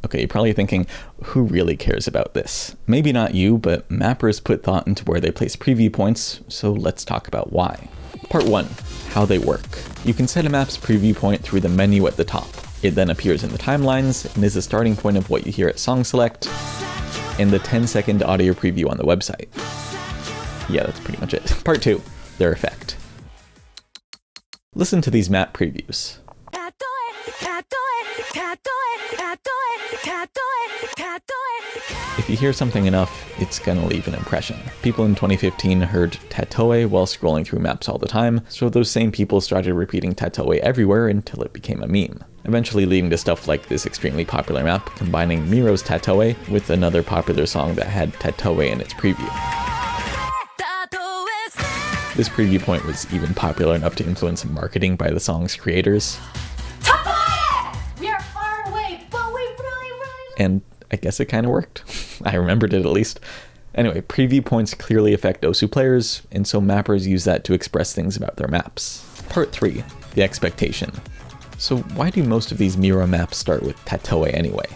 Okay, you're probably thinking, who really cares about this? Maybe not you, but mappers put thought into where they place preview points, so let's talk about why. Part 1. How they work. You can set a map's preview point through the menu at the top. It then appears in the timelines and is the starting point of what you hear at song select and the 10-second audio preview on the website. Yeah, that's pretty much it. Part 2. Their effect. Listen to these map previews. If you hear something enough, it's gonna leave an impression. People in 2015 heard Tatoe while scrolling through maps all the time, so those same people started repeating Tatoe everywhere until it became a meme. Eventually leading to stuff like this extremely popular map, combining Miro's Tatoe with another popular song that had Tatoe in its preview. This preview point was even popular enough to influence marketing by the song's creators. We are far away, but we really And I guess it kind of worked. I remembered it at least. Anyway, preview points clearly affect OSU players, and so mappers use that to express things about their maps. Part 3. The expectation. So why do most of these Miro maps start with Tatoe anyway?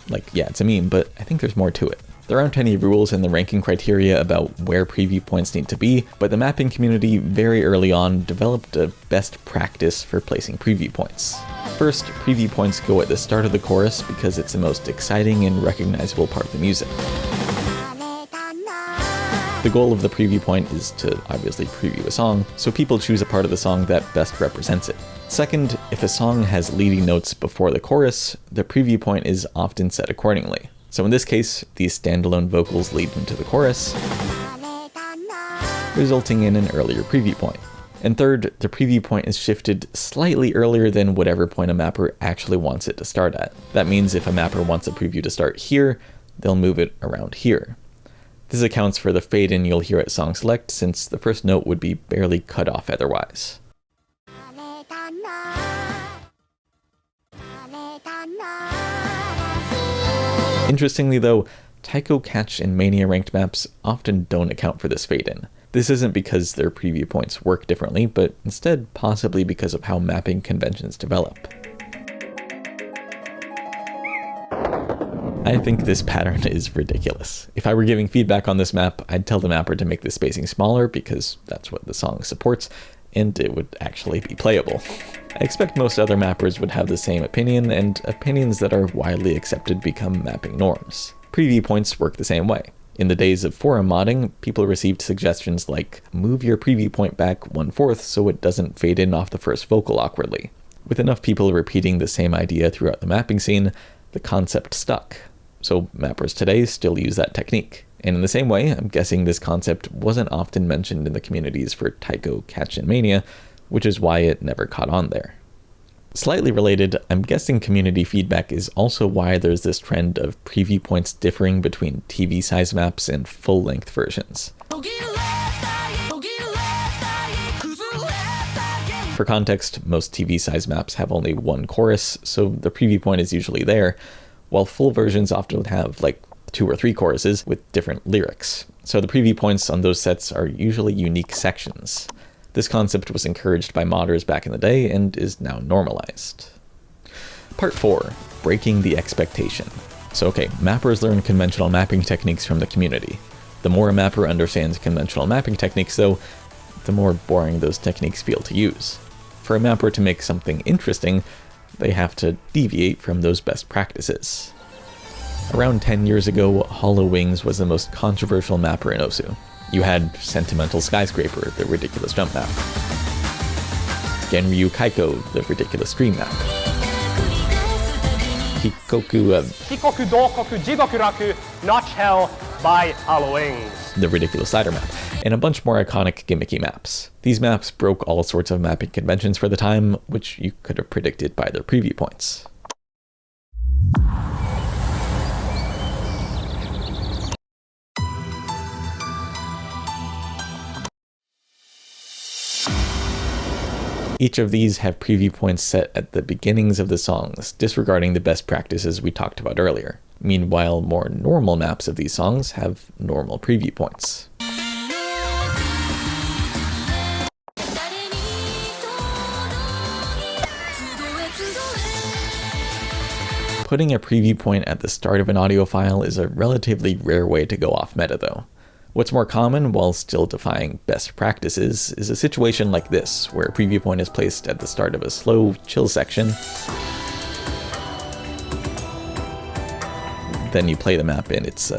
Like, yeah, it's a meme, but I think there's more to it. There aren't any rules in the ranking criteria about where preview points need to be, but the mapping community very early on developed a best practice for placing preview points. First, preview points go at the start of the chorus because it's the most exciting and recognizable part of the music. The goal of the preview point is to obviously preview a song, so people choose a part of the song that best represents it. Second, if a song has leading notes before the chorus, the preview point is often set accordingly. So in this case, these standalone vocals lead into the chorus, resulting in an earlier preview point. And third, the preview point is shifted slightly earlier than whatever point a mapper actually wants it to start at. That means if a mapper wants a preview to start here, they'll move it around here. This accounts for the fade-in you'll hear at song select, since the first note would be barely cut off otherwise. Interestingly though, Taiko, Catch, and Mania ranked maps often don't account for this fade-in. This isn't because their preview points work differently, but instead possibly because of how mapping conventions develop. I think this pattern is ridiculous. If I were giving feedback on this map, I'd tell the mapper to make the spacing smaller because that's what the song supports, and it would actually be playable. I expect most other mappers would have the same opinion, and opinions that are widely accepted become mapping norms. Preview points work the same way. In the days of forum modding, people received suggestions like, move your preview point back 1/4 so it doesn't fade in off the first vocal awkwardly. With enough people repeating the same idea throughout the mapping scene, the concept stuck. So mappers today still use that technique. And in the same way, I'm guessing this concept wasn't often mentioned in the communities for Taiko, Catch, and Mania, which is why it never caught on there. Slightly related, I'm guessing community feedback is also why there's this trend of preview points differing between TV size maps and full-length versions. For context, most TV size maps have only one chorus, so the preview point is usually there, while full versions often have like 2 or 3 choruses with different lyrics. So the preview points on those sets are usually unique sections. This concept was encouraged by modders back in the day and is now normalized. Part 4. Breaking the expectation. So okay, mappers learn conventional mapping techniques from the community. The more a mapper understands conventional mapping techniques though, the more boring those techniques feel to use. For a mapper to make something interesting, they have to deviate from those best practices. Around 10 years ago, Hollow Wings was the most controversial mapper in OSU. You had Sentimental Skyscraper, the ridiculous jump map. Genryu Kaiko, the ridiculous stream map. Hikoku Dokoku Jigoku Raku, Notch Hell by Hollow Wings, the ridiculous ladder map, and a bunch more iconic gimmicky maps. These maps broke all sorts of mapping conventions for the time, which you could have predicted by their preview points. Each of these have preview points set at the beginnings of the songs, disregarding the best practices we talked about earlier. Meanwhile, more normal maps of these songs have normal preview points. Putting a preview point at the start of an audio file is a relatively rare way to go off meta though. What's more common, while still defying best practices, is a situation like this, where a preview point is placed at the start of a slow, chill section. Then you play the map and it's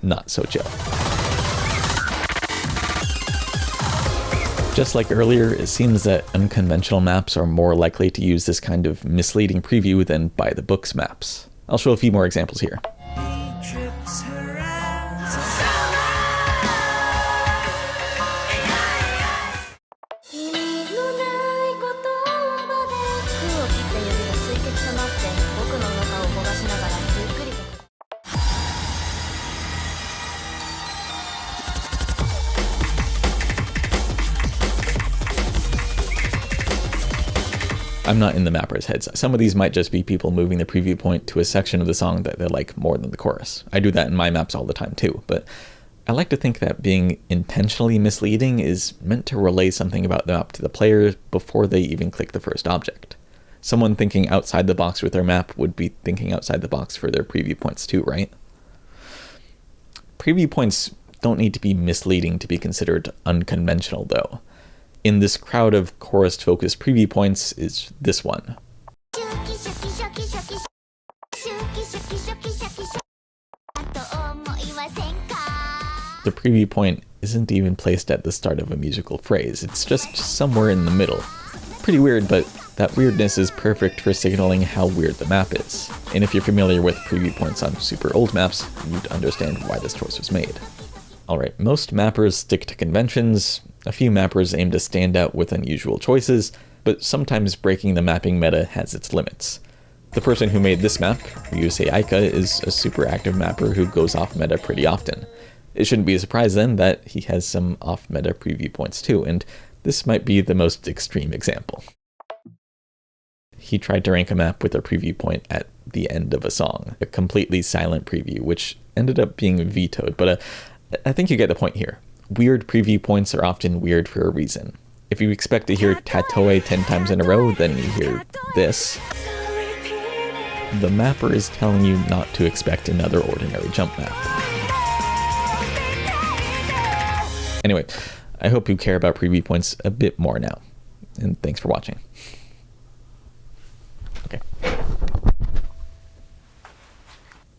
not so chill. Just like earlier, it seems that unconventional maps are more likely to use this kind of misleading preview than by-the-books maps. I'll show a few more examples here. I'm not in the mappers' heads. Some of these might just be people moving the preview point to a section of the song that they like more than the chorus. I do that in my maps all the time too, but I like to think that being intentionally misleading is meant to relay something about the map to the player before they even click the first object. Someone thinking outside the box with their map would be thinking outside the box for their preview points too, right? Preview points don't need to be misleading to be considered unconventional though. In this crowd of chorus-focused preview points is this one. The preview point isn't even placed at the start of a musical phrase, it's just somewhere in the middle. Pretty weird, but that weirdness is perfect for signaling how weird the map is. And if you're familiar with preview points on super old maps, you'd understand why this choice was made. Alright, most mappers stick to conventions, a few mappers aim to stand out with unusual choices, but sometimes breaking the mapping meta has its limits. The person who made this map, Ryusei Aika, is a super active mapper who goes off meta pretty often. It shouldn't be a surprise then that he has some off meta preview points too, and this might be the most extreme example. He tried to rank a map with a preview point at the end of a song, a completely silent preview, which ended up being vetoed, but I think you get the point here. Weird preview points are often weird for a reason. If you expect to hear Tatoe 10 times in a row, then you hear this. The mapper is telling you not to expect another ordinary jump map. Anyway, I hope you care about preview points a bit more now. And thanks for watching. Okay.